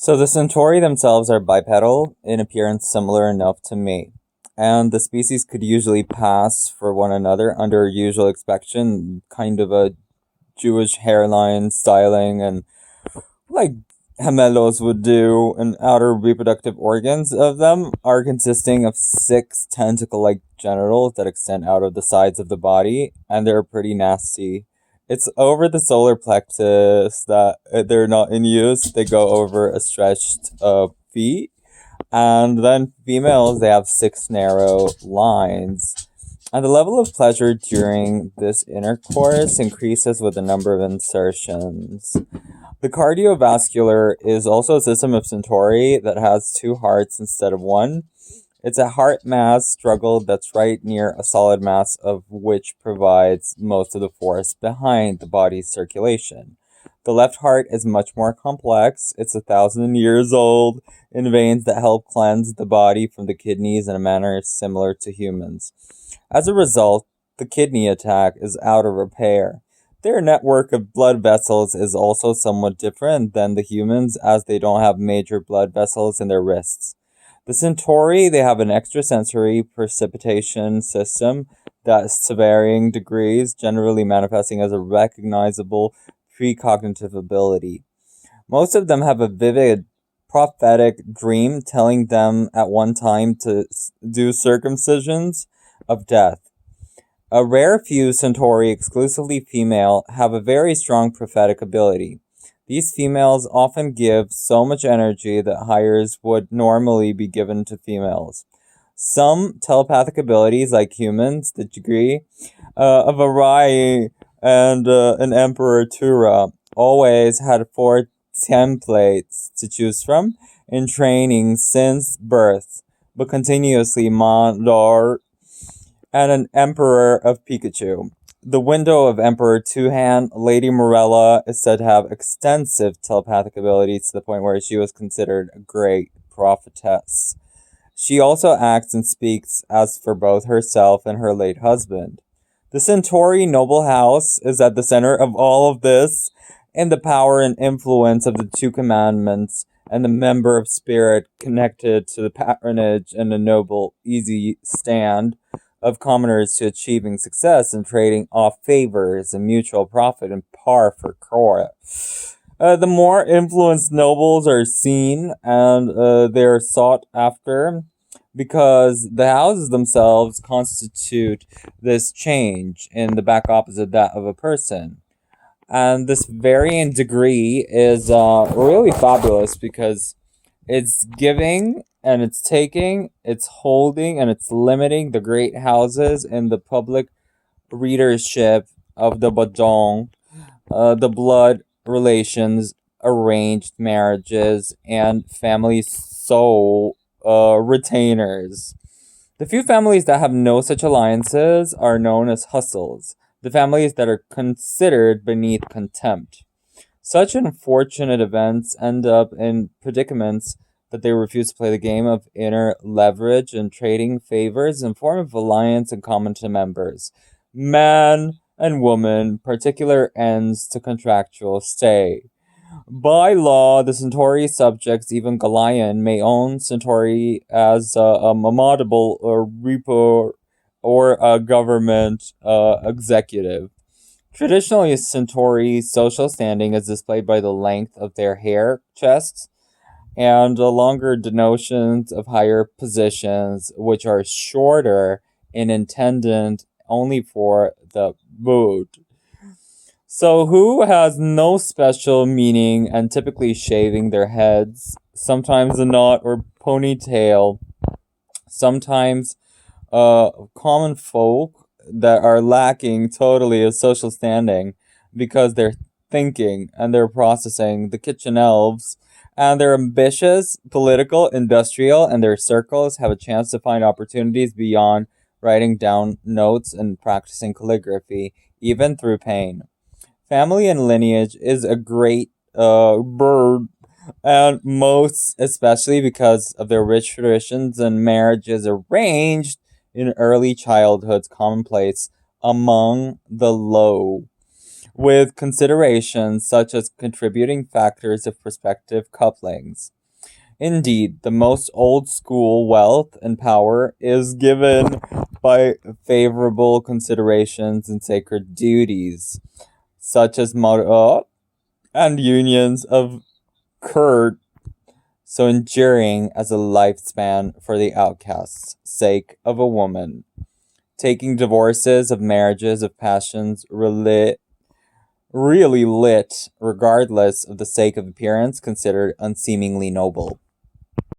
So the Centauri themselves are bipedal, in appearance similar enough to me, and the species could usually pass for one another under usual inspection, kind of a Jewish hairline styling, and like Gemelos would do, and outer reproductive organs of them are consisting of six tentacle-like genitals that extend out of the sides of the body, and they're pretty nasty. It's over the solar plexus that they're not in use. They go over a stretched feet, and then females they have six narrow lines. And the level of pleasure during this intercourse increases with the number of insertions. The cardiovascular is also a system of Centauri that has two hearts instead of one. It's a heart mass struggle that's right near a solid mass of which provides most of the force behind the body's circulation. The left heart is much more complex. It's 1,000 years old in veins that help cleanse the body from the kidneys in a manner similar to humans. As a result, the kidney attack is out of repair. Their network of blood vessels is also somewhat different than the humans as they don't have major blood vessels in their wrists. The Centauri, they have an extrasensory precipitation system that's to varying degrees, generally manifesting as a recognizable precognitive ability. Most of them have a vivid prophetic dream telling them at one time to do circumcisions of death. A rare few Centauri, exclusively female, have a very strong prophetic ability. These females often give so much energy that hires would normally be given to females. Some telepathic abilities, like humans, the degree of Arai and an Emperor Tura, always had four templates to choose from in training since birth, but continuously Mandar and an Emperor of Pikachu. The window of Emperor Two-Hand, Lady Morella, is said to have extensive telepathic abilities to the point where she was considered a great prophetess. She also acts and speaks as for both herself and her late husband. The Centauri noble house is at the center of all of this, and the power and influence of the two commandments and the member of spirit connected to the patronage and the noble easy stand of commoners to achieving success and trading off favors and mutual profit and par for court. The more influenced nobles are seen and they're sought after because the houses themselves constitute this change in the back opposite that of a person. And this varying degree is really fabulous because it's giving and it's taking, it's holding and it's limiting the great houses in the public readership of the Badong, the blood relations, arranged marriages, and family soul retainers. The few families that have no such alliances are known as hustles, the families that are considered beneath contempt. Such unfortunate events end up in predicaments that they refuse to play the game of inner leverage and trading favors in form of alliance and common to members. Man and woman, particular ends to contractual stay. By law, the Centauri subjects, even Galion, may own Centauri as a modable or repo or a government executive. Traditionally, Centauri's social standing is displayed by the length of their hair chests and the longer denotions of higher positions, which are shorter and intended only for the mood. So, who has no special meaning and typically shaving their heads, sometimes a knot or ponytail, sometimes common folk that are lacking totally of social standing because they're thinking and they're processing the kitchen elves and they're ambitious, political, industrial, and their circles have a chance to find opportunities beyond writing down notes and practicing calligraphy, even through pain. Family and lineage is a great bird, and most especially because of their rich traditions and marriages arranged in early childhood's commonplace among the low. with considerations such as contributing factors of prospective couplings. Indeed, the most old school wealth and power is given by favorable considerations and sacred duties, such as and unions of Kurt, so enduring as a lifespan for the outcast's sake of a woman. Taking divorces of marriages of passions really lit, regardless of the sake of appearance, considered unseemingly noble.